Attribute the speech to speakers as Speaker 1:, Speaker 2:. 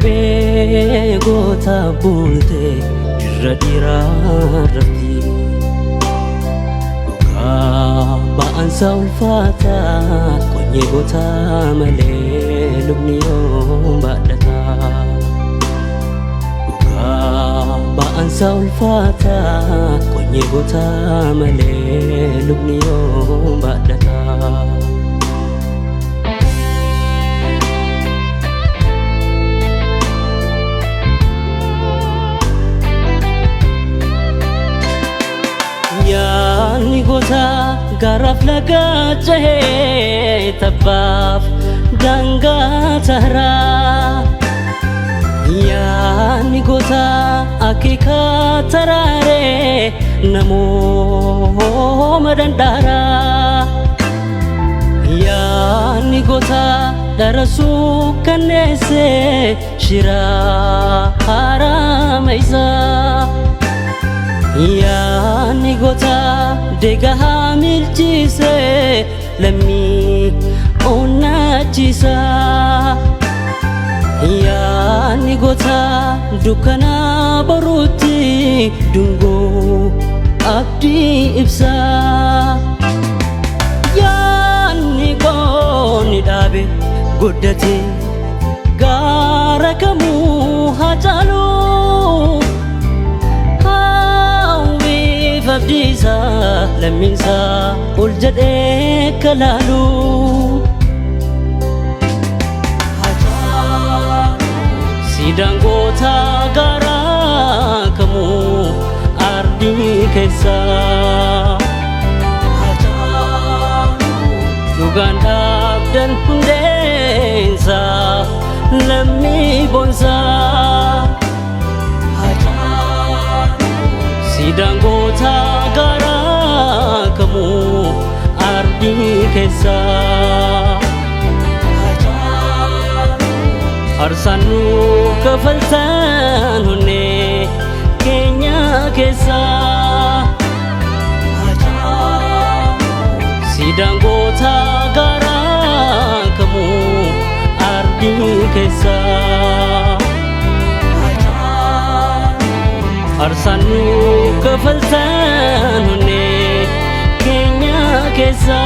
Speaker 1: Laphee goota bulte irra dhiiraa rafti dhugaa ba'ansa ulfaata qonyee goota malee lubni yoo baadhata dhugaa ba'ansa ulfaata qonyee goota malee lubni yoo baadhata. Yaani goota garaaf lagaa jahee tabbaaf daangaa taraa. Yaani goota akeekaa taraaree namooma dandaaraa. Yaani goota darasuu kanneessee shiraa haraama isaa. Yaani goota deegaa milchiisee lammii onnachiisa. Yaani goota dukkana baruutti dungoo abdii ibsa. Yaani goonni dhaabe guddate gaara kamuu haa caalu. Abdiisa lammiinsa ol jedhee kalaalu. Siidaan goota garaa kamuu ardii keessa. Dhugaan dhaabdan hundeensa lammii boonsa. Siidaan goota garaa kamuu ardii keessa. Arsaan nu kafaltan onnee keenya keessa. Siidaan goota garaa kamuu ardii keessa. Arsaan nu kafaltan onnee keenya keessa.